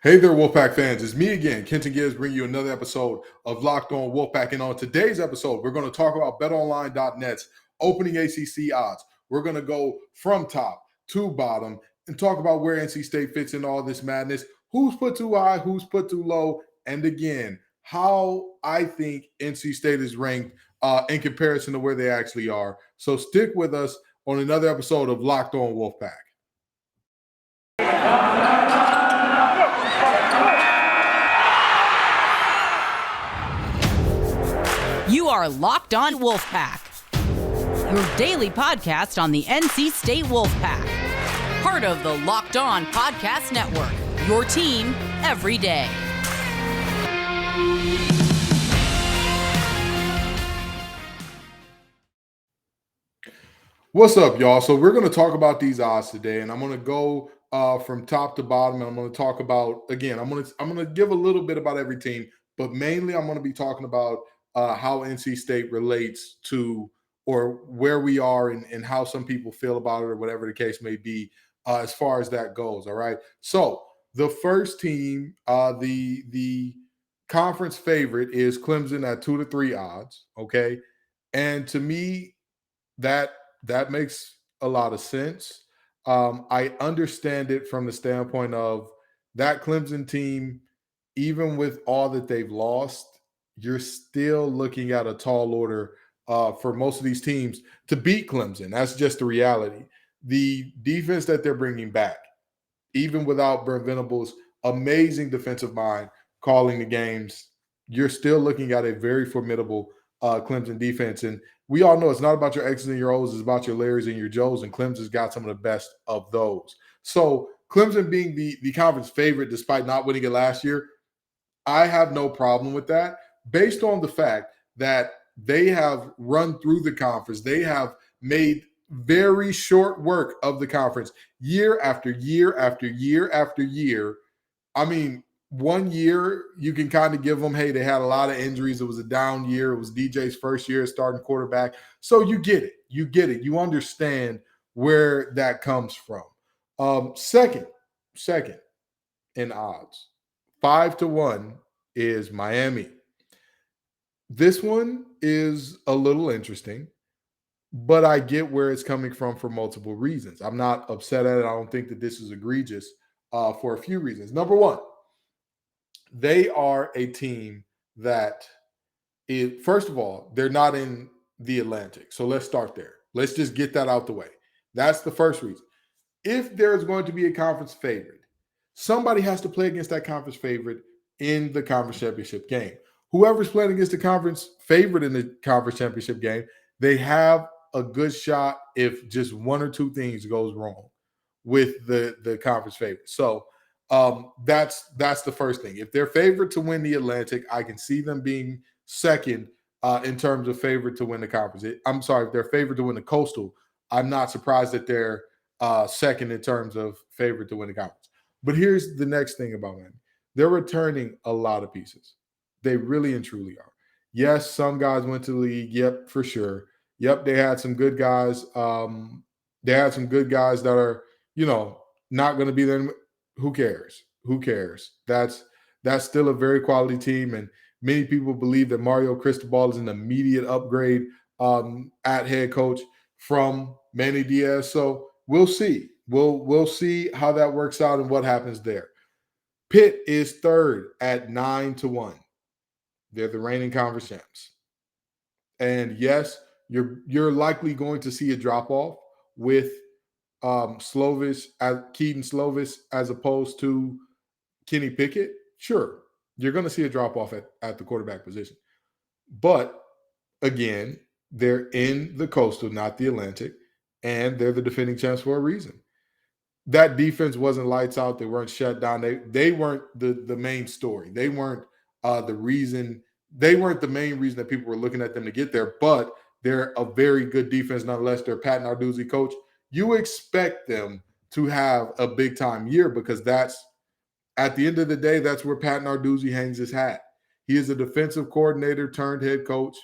Hey there, Wolfpack fans. It's me again, Kenton bringing you another episode of Locked On Wolfpack. And on today's episode, we're going to talk about BetOnline.net's opening ACC odds. We're going to go from top to bottom and talk about where NC State fits in all this madness, who's put too high, who's put too low, and again, how I think NC State is ranked in comparison to where they actually are. So stick with us on another episode of Locked On Wolfpack. You are Locked On Wolfpack, your daily podcast on the NC State Wolfpack, part of the Locked On Podcast Network, your team every day. What's up, y'all? So we're going to talk about these odds today, and I'm going to go from top to bottom, and I'm going to talk about, again, I'm going to give a little bit about every team, but mainly I'm going to be talking about how NC State relates to or where we are and how some people feel about it or whatever the case may be as far as that goes, all right? So the first team, the conference favorite is Clemson at 2-3 odds, okay? And to me, that makes a lot of sense. I understand it from the standpoint of that Clemson team, even with all that they've lost, you're still looking at a tall order for most of these teams to beat Clemson. That's just the reality. The defense that they're bringing back, even without Brent Venables' amazing defensive mind calling the games, you're still looking at a very formidable Clemson defense. And we all know it's not about your X's and your O's, it's about your Larrys and your Joes, and Clemson's got some of the best of those. So Clemson being the conference favorite despite not winning it last year, I have no problem with that based on the fact that they have run through the conference. They have made very short work of the conference year after year after year after year. I mean, 1 year you can kind of give them, hey, they had a lot of injuries. It was a down year. It was DJ's first year as starting quarterback. So you get it. You get it. You understand where that comes from. Second in odds, 5-1 is Miami. This one is a little interesting, but I get where it's coming from for multiple reasons. I'm not upset at it. I don't think that this is egregious for a few reasons. Number one, they are a team that is, first of all, they're not in the Atlantic. So let's start there. Let's just get that out the way. That's the first reason. If there's going to be a conference favorite, somebody has to play against that conference favorite in the conference championship game. Whoever's playing against the conference favorite in the conference championship game, they have a good shot if just one or two things goes wrong with the conference favorite. So that's the first thing. If they're favored to win the Atlantic, I can see them being second in terms of favorite to win the conference. If they're favored to win the Coastal, I'm not surprised that they're second in terms of favorite to win the conference. But here's the next thing about Miami. They're returning a lot of pieces. They really and truly are. Yes, some guys went to the league. Yep, for sure. Yep, they had some good guys. They had some good guys that are, not going to be there. Who cares? Who cares? That's still a very quality team, and many people believe that Mario Cristobal is an immediate upgrade at head coach from Manny Diaz. So we'll see. We'll see how that works out and what happens there. Pitt is third at 9-1. They're the reigning conference champs. And yes, you're likely going to see a drop-off with Keaton Slovis as opposed to Kenny Pickett. Sure, you're going to see a drop-off at the quarterback position. But, again, they're in the Coastal, not the Atlantic, and they're the defending champs for a reason. That defense wasn't lights out. They weren't shut down. They weren't the main story. They weren't the reason. They weren't the main reason that people were looking at them to get there, but they're a very good defense nonetheless. They're Pat Narduzzi coach. You expect them to have a big-time year because that's, at the end of the day, that's where Pat Narduzzi hangs his hat. He is a defensive coordinator turned head coach.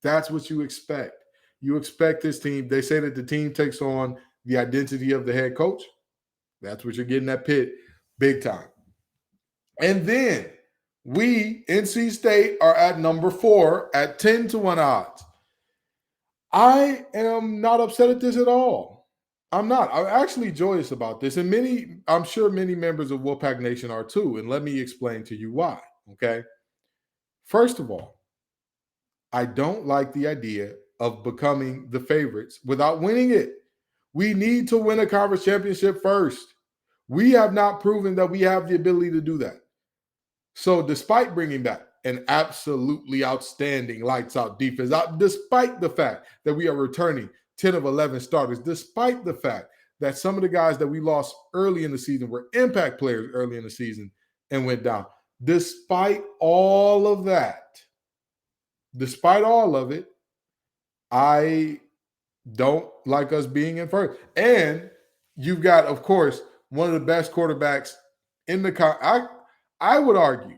That's what you expect. You expect this team. They say that the team takes on the identity of the head coach. That's what you're getting at Pitt big time. And then we, NC State, are at number 4 at 10-1 odds. I am not upset at this at all. I'm not. I'm actually joyous about this. And I'm sure many members of Wolfpack Nation are too. And let me explain to you why. Okay. First of all, I don't like the idea of becoming the favorites without winning it. We need to win a conference championship first. We have not proven that we have the ability to do that. So, despite bringing back an absolutely outstanding lights out defense, despite the fact that we are returning 10 of 11 starters, despite the fact that some of the guys that we lost early in the season were impact players early in the season and went down, despite all of it, I don't like us being in first. And you've got, of course, one of the best quarterbacks in the I would argue,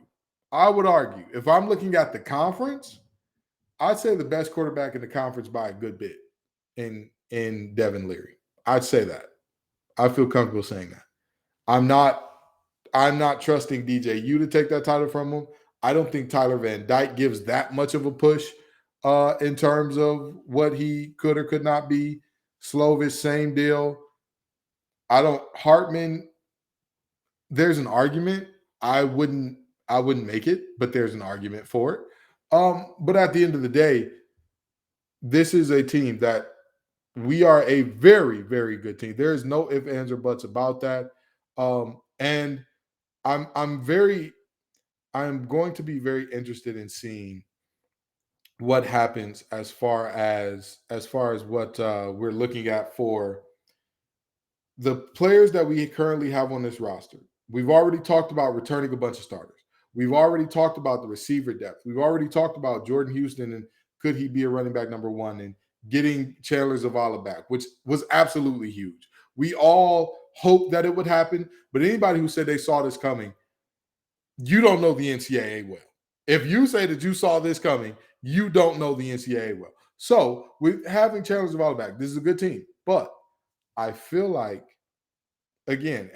if I'm looking at the conference, I'd say the best quarterback in the conference by a good bit in Devin Leary. I'd say that. I feel comfortable saying that. I'm not trusting DJU to take that title from him. I don't think Tyler Van Dyke gives that much of a push in terms of what he could or could not be. Slovis, same deal. Hartman, there's an argument. I wouldn't make it, but there's an argument for it. But at the end of the day, this is a team that we are a very, very good team. There is no ifs, ands, or buts about that. And I'm going to be very interested in seeing what happens as far as what we're looking at for the players that we currently have on this roster. We've already talked about returning a bunch of starters. We've already talked about the receiver depth. We've already talked about Jordan Houston and could he be a running back number 1, and getting Chandler Zavala back, which was absolutely huge. We all hoped that it would happen, but anybody who said they saw this coming, you don't know the NCAA well. If you say that you saw this coming, you don't know the NCAA well. So with having Chandler Zavala back, this is a good team. But I feel like, again,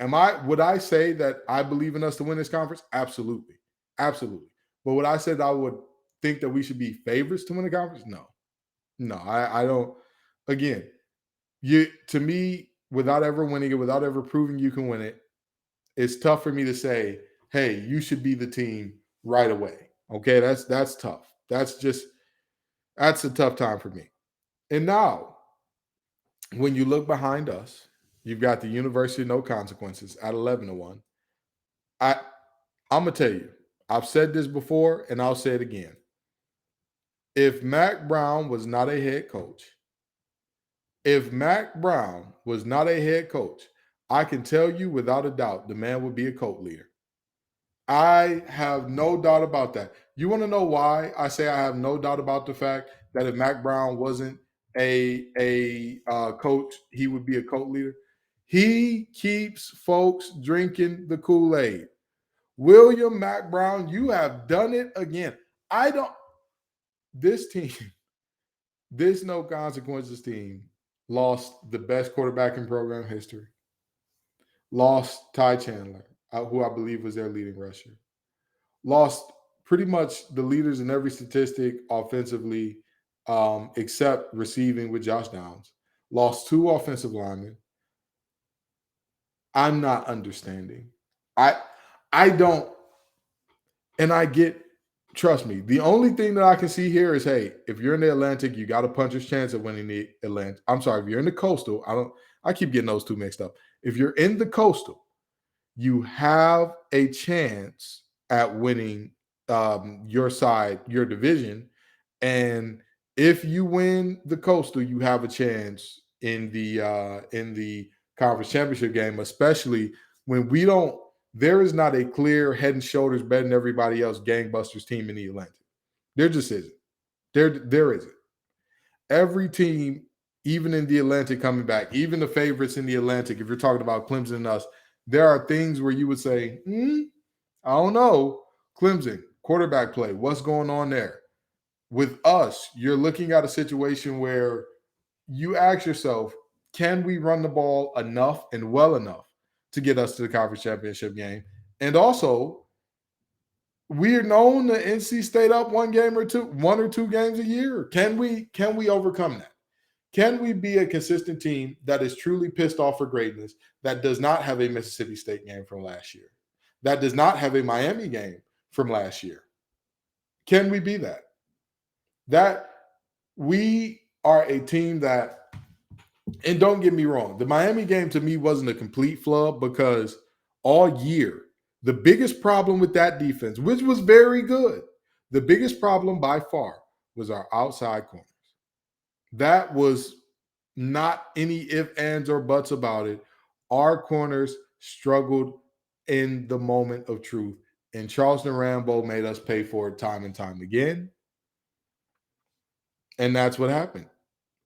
would I say that I believe in us to win this conference? Absolutely. Absolutely. But would I say that I would think that we should be favorites to win the conference? No, I don't. Again, to me, without ever winning it, without ever proving you can win it, it's tough for me to say, hey, you should be the team right away. Okay, that's tough. That's a tough time for me. And now, when you look behind us, you've got the University of No Consequences at 11-1. I'm gonna tell you, I've said this before, and I'll say it again. If Mac Brown was not a head coach, I can tell you without a doubt the man would be a cult leader. I have no doubt about that. You want to know why I say I have no doubt about the fact that if Mac Brown wasn't a coach, he would be a cult leader? He keeps folks drinking the Kool-Aid. William Mac Brown, you have done it again. This team, this No Consequences team, lost the best quarterback in program history. Lost Ty Chandler, who I believe was their leading rusher. Lost pretty much the leaders in every statistic offensively, except receiving with Josh Downs. Lost 2 offensive linemen. I'm not understanding. I don't, and I get, trust me, the only thing that I can see here is, hey, if you're in the Atlantic, you got a puncher's chance of winning the Atlantic. I'm sorry, if you're in the Coastal, I keep getting those two mixed up. If you're in the Coastal, you have a chance at winning your side, your division. And if you win the Coastal, you have a chance in the conference championship game, especially when there is not a clear head and shoulders better than everybody else gangbusters team in the Atlantic. There just isn't. There isn't. Every team, even in the Atlantic coming back, even the favorites in the Atlantic, if you're talking about Clemson and us, there are things where you would say, I don't know, Clemson, quarterback play, what's going on there? With us, you're looking at a situation where you ask yourself, can we run the ball enough and well enough to get us to the conference championship game? And also, We are known to NC State up one or two games a year. Can we overcome that? Can we be a consistent team that is truly pissed off for greatness, that does not have a Mississippi State game from last year, that does not have a Miami game from last year? Can we be that? That we are a team that, and don't get me wrong, the Miami game to me wasn't a complete flub because all year, the biggest problem with that defense, which was very good, the biggest problem by far was our outside corners. That was not any ifs, ands, or buts about it. Our corners struggled in the moment of truth, and Charleston Rambo made us pay for it time and time again. And that's what happened.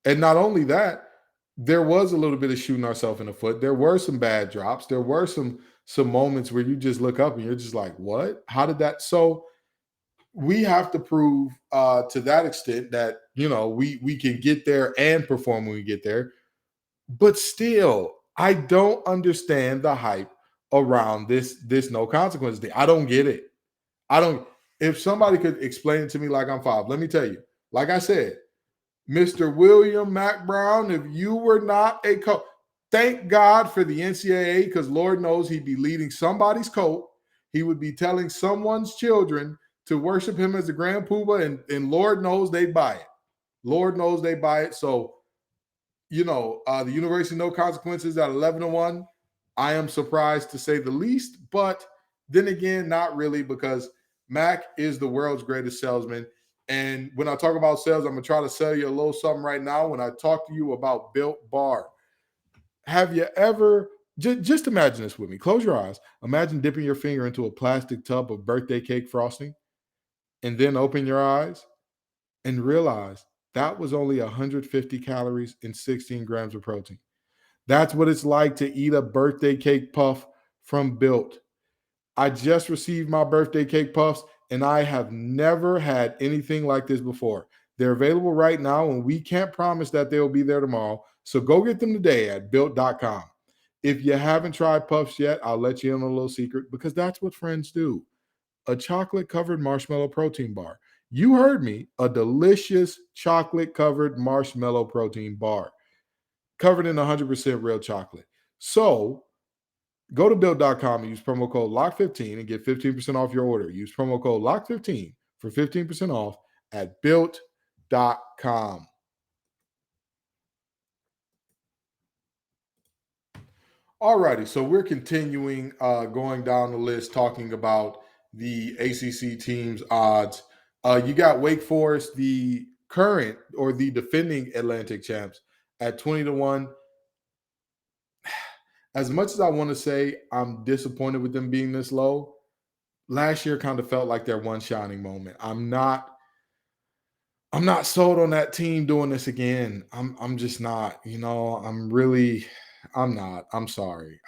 And not only that, there was a little bit of shooting ourselves in the foot. There were some bad drops. There were some moments where you just look up and you're just like, what? How did that? So we have to prove to that extent that, we can get there and perform when we get there. But still, I don't understand the hype around this no consequence thing. I don't get it. If somebody could explain it to me like I'm five, let me tell you, like I said, Mr. William Mack Brown, if you were not a coach, thank God for the NCAA, because Lord knows he'd be leading somebody's coat. He would be telling someone's children to worship him as the grand poobah, and Lord knows they buy it. Lord knows they buy it. So, the University No Consequences at 11-1, I am surprised to say the least, but then again, not really, because Mac is the world's greatest salesman. And when I talk about sales, I'm going to try to sell you a little something right now. When I talk to you about Built Bar, have you ever, just imagine this with me. Close your eyes. Imagine dipping your finger into a plastic tub of birthday cake frosting and then open your eyes and realize that was only 150 calories and 16 grams of protein. That's what it's like to eat a birthday cake puff from Built. I just received my birthday cake puffs, and I have never had anything like this before. They're available right now, and we can't promise that they'll be there tomorrow. So go get them today at Built.com. If you haven't tried puffs yet, I'll let you in on a little secret, because that's what friends do. A chocolate-covered marshmallow protein bar. You heard me, a delicious chocolate-covered marshmallow protein bar covered in 100% real chocolate. So go to Built.com and use promo code LOCK15 and get 15% off your order. Use promo code LOCK15 for 15% off at Built.com. All righty, so we're continuing going down the list, talking about the ACC teams' odds. You got Wake Forest, the current or the defending Atlantic champs, at 20-1. As much as I want to say I'm disappointed with them being this low, last year kind of felt like their one shining moment. I'm not sold on that team doing this again. I'm just not, I'm not. I'm sorry.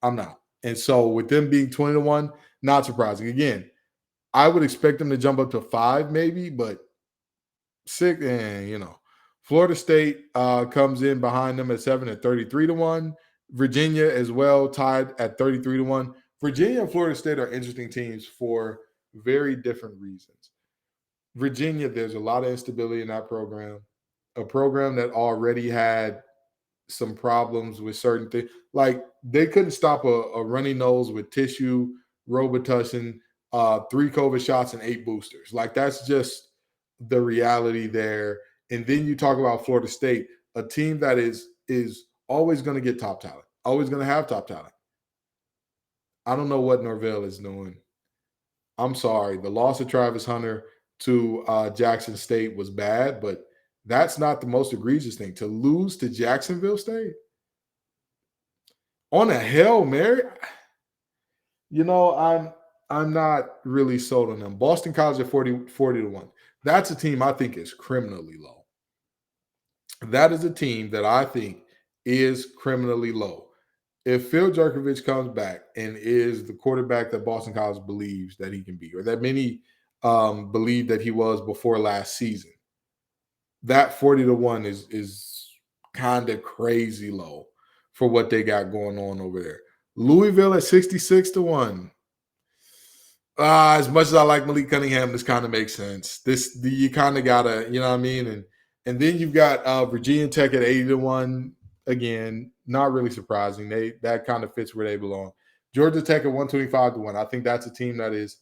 I'm not. And so with them being 20-1, not surprising. Again, I would expect them to jump up to 5 maybe, but 6, Florida State comes in behind them at 7 at 33-1. Virginia as well, tied at 33-1. Virginia and Florida State are interesting teams for very different reasons. Virginia, there's a lot of instability in that program, a program that already had some problems with certain things. Like, they couldn't stop a runny nose with tissue, Robitussin, 3 COVID shots, and 8 boosters. Like, that's just the reality there. And then you talk about Florida State, a team that is always going to get top talent, always going to have top talent. I don't know what Norvell is doing. I'm sorry. The loss of Travis Hunter to Jackson State was bad, but that's not the most egregious thing. To lose to Jacksonville State on a Hail Mary, I'm not really sold on them. Boston College at 40-1. That's a team I think is criminally low. That is a team that I think is criminally low. If Phil Jerkovich comes back and is the quarterback that Boston College believes that he can be, or that many believe that he was before last season, that 40-1 is kind of crazy low for what they got going on over there. Louisville at 66-1. As much as I like Malik Cunningham, this kind of makes sense. You kind of gotta, you know what I mean? And then you've got Virginia Tech at 80-1. Again, not really surprising. That kind of fits where they belong. Georgia Tech at 125-1. I think that's a team that is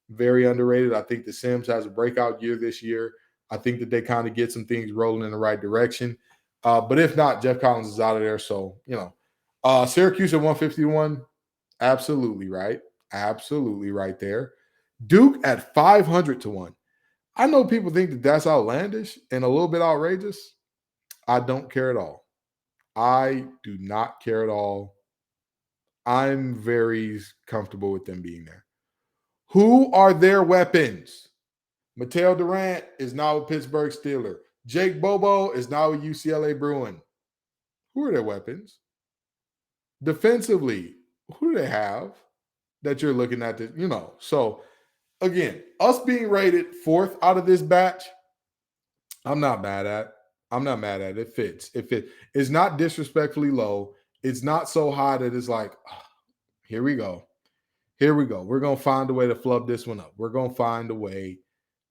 very underrated. I think the Sims has a breakout year this year. I think that they kind of get some things rolling in the right direction. But if not, Jeff Collins is out of there. So, Syracuse at 151, absolutely right. Absolutely right there. Duke at 500-1. I know people think that that's outlandish and a little bit outrageous. I don't care at all. I do not care at all. I'm very comfortable with them being there. Who are their weapons? Mateo Durant is now a Pittsburgh Steeler. Jake Bobo is now a UCLA Bruin. Who are their weapons? Defensively, who do they have that you're looking at? So again, us being rated 4th out of this batch, I'm not mad at. It fits. It's not disrespectfully low. It's not so high that it's like, here we go. We're going to find a way to flub this one up. We're going to find a way.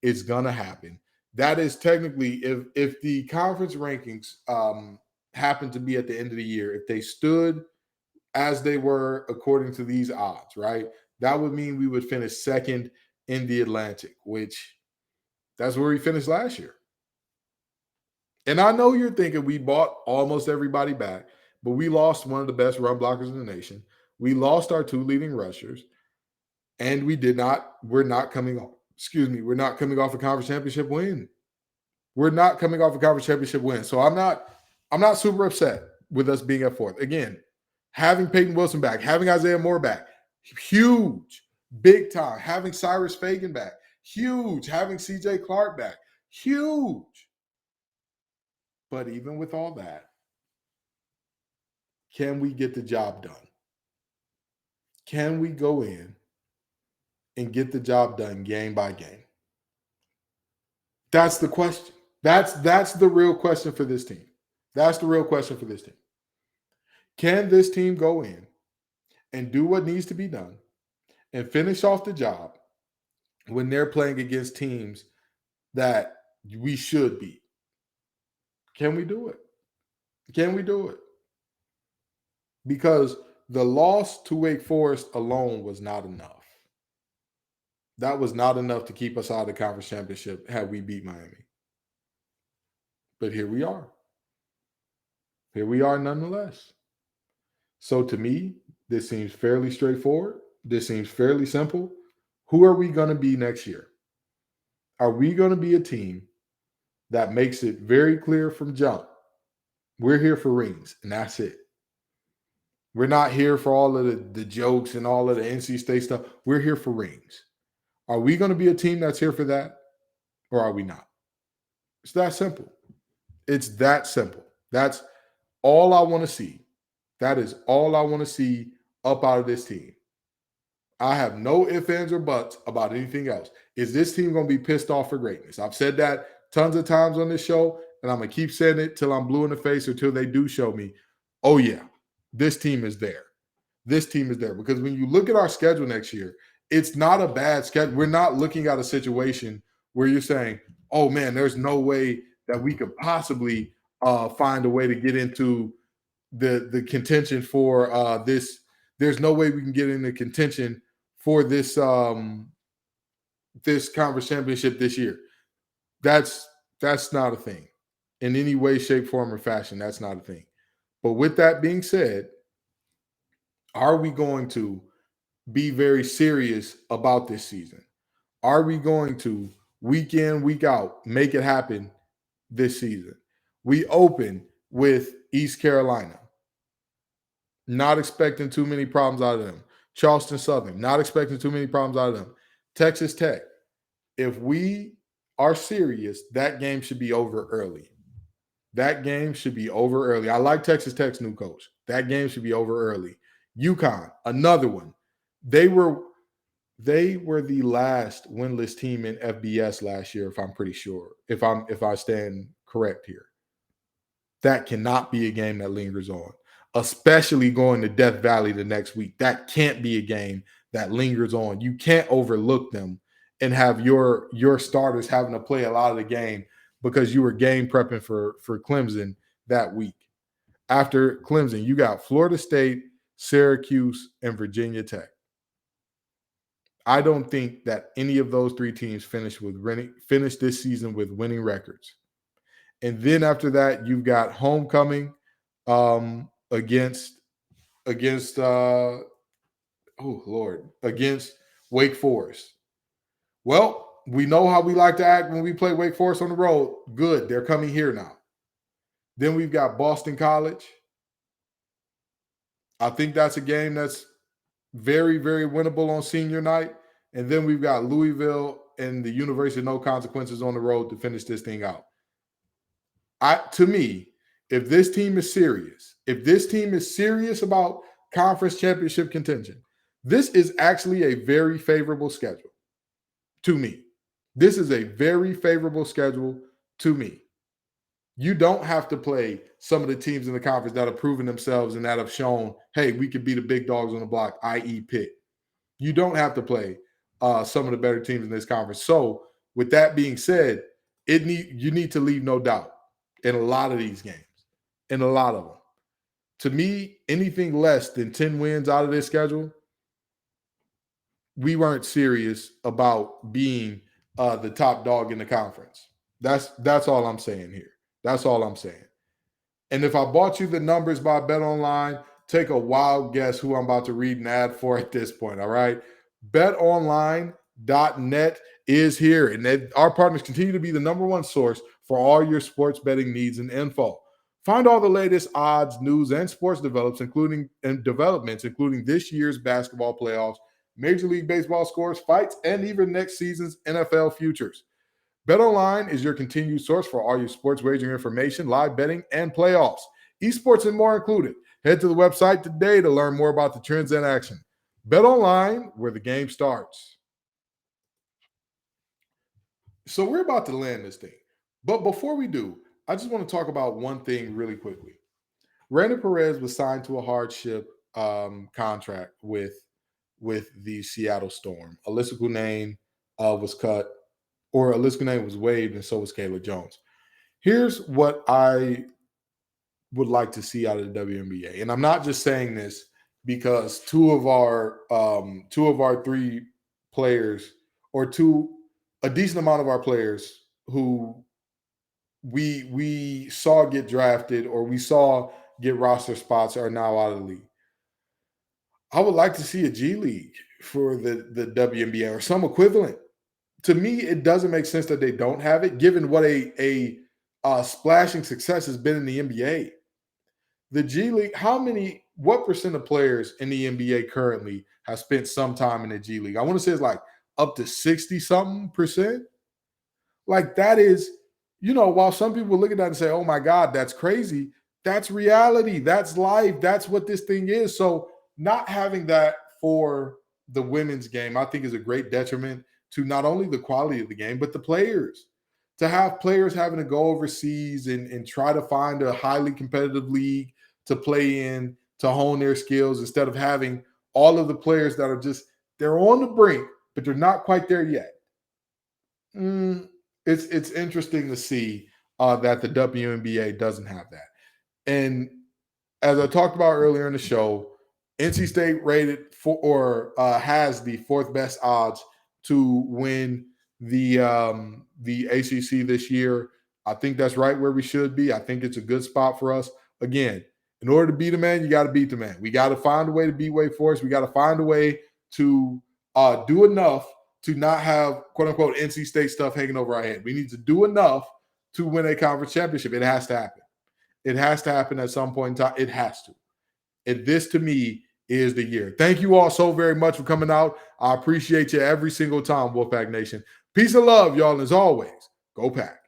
It's going to happen. That is technically, if the conference rankings happen to be at the end of the year, if they stood as they were according to these odds, right? That would mean we would finish 2nd in the Atlantic, which that's where we finished last year. And I know you're thinking we bought almost everybody back, but we lost one of the best run blockers in the nation. We lost our 2 leading rushers, and we're not coming off a conference championship win. So I'm not super upset with us being at 4th. Again, having Peyton Wilson back, having Isaiah Moore back, huge, big time. Having Cyrus Fagan back, huge. Having CJ Clark back, huge. But even with all that, can we get the job done? Can we go in and get the job done game by game? That's the question. That's the real question for this team. Can this team go in and do what needs to be done and finish off the job when they're playing against teams that we should beat? Can we do it? Because the loss to Wake Forest alone was not enough. That was not enough to keep us out of the conference championship had we beat Miami. But here we are. Nonetheless. So to me, this seems fairly straightforward. This seems fairly simple. Who are we going to be next year? Are we going to be a team that makes it very clear from jump? We're here for rings, and that's it. We're not here for all of the jokes and all of the NC State stuff. We're here for rings. Are we going to be a team that's here for that, or are we not? It's that simple. That's all I want to see. That is all I want to see up out of this team. I have no ifs, ands, or buts about anything else. Is this team going to be pissed off for greatness? I've said that tons of times on this show, and I'm going to keep saying it till I'm blue in the face or till they do show me, oh yeah, this team is there. Because when you look at our schedule next year, it's not a bad schedule. We're not looking at a situation where you're saying, oh man, there's no way that we could possibly find a way to get into the contention for this. There's no way we can get into contention for this this conference championship this year. That's not a thing in any way, shape, form, or fashion. That's not a thing. But with that being said, are we going to be very serious about this season? Are we going to week in, week out, make it happen this season? We open with East Carolina. Not expecting too many problems out of them. Charleston Southern, not expecting too many problems out of them. Texas Tech. If we are serious, that game should be over early. I like Texas Tech's new coach. That game should be over early. Uconn, another one. They were the last winless team in FBS last year, if I'm pretty sure. If I stand correct here. That cannot be a game that lingers on, especially going to Death Valley the next week. That can't be a game that lingers on. You can't overlook them and have your starters having to play a lot of the game because you were game prepping for Clemson that week. After Clemson, you got Florida State, Syracuse, and Virginia Tech. I don't think that any of those three teams finish this season with winning records. And then after that, you've got homecoming against against Wake Forest. Well, we know how we like to act when we play Wake Forest on the road. Good, they're coming here now. Then we've got Boston College. I think that's a game that's very, very winnable on senior night. And then we've got Louisville and the University of No Consequences on the road to finish this thing out. To me, if this team is serious about conference championship contention, this is actually a very favorable schedule to me. This is a very favorable schedule to me. You don't have to play some of the teams in the conference that have proven themselves and that have shown, hey, we could be the big dogs on the block, i.e. Pitt. You don't have to play some of the better teams in this conference. So with that being said, you need to leave no doubt in a lot of these games, in a lot of them. To me, anything less than 10 wins out of this schedule, we weren't serious about being the top dog in the conference. That's all I'm saying here. That's all I'm saying. And if I bought you the numbers by BetOnline, take a wild guess who I'm about to read an ad for at this point, all right? BetOnline.net is here, and our partners continue to be the number one source for all your sports betting needs and info. Find all the latest odds, news, and sports developments, including this year's basketball playoffs, Major League Baseball scores, fights, and even next season's NFL futures. BetOnline is your continued source for all your sports wagering information, live betting, and playoffs. Esports and more included. Head to the website today to learn more about the trends in action. BetOnline, where the game starts. So we're about to land this thing. But before we do, I just want to talk about one thing really quickly. Randy Perez was signed to a hardship contract with the Seattle Storm. Alyssa Cunane was cut, or Alyssa Cunane was waived, and so was Kayla Jones. Here's what I would like to see out of the WNBA, and I'm not just saying this because two of our three players, or a decent amount of our players who we saw get drafted or we saw get roster spots are now out of the league. I would like to see a G League for the WNBA or some equivalent. To me, it doesn't make sense that they don't have it, given what a splashing success has been in the NBA. The G League, what percent of players in the NBA currently have spent some time in the G League? I want to say it's like up to 60-something%. Like that is, while some people look at that and say, oh my God, that's crazy. That's reality. That's life. That's what this thing is. So not having that for the women's game, I think is a great detriment to not only the quality of the game, but the players. To have players having to go overseas and try to find a highly competitive league to play in, to hone their skills, instead of having all of the players that are they're on the brink, but they're not quite there yet. It's interesting to see that the WNBA doesn't have that. And as I talked about earlier in the show, NC State has the fourth best odds to win the ACC this year. I think that's right where we should be. I think it's a good spot for us. Again, in order to beat a man, you got to beat the man. We got to find a way to beat Wake Forest. We got to find a way to do enough to not have quote-unquote NC State stuff hanging over our head. We need to do enough to win a conference championship. It has to happen. It has to happen at some point in time. It has to. And this, to me, is the year. Thank you all so very much for coming out. I appreciate you every single time, Wolfpack Nation. Peace and love, y'all. And as always, go Pack.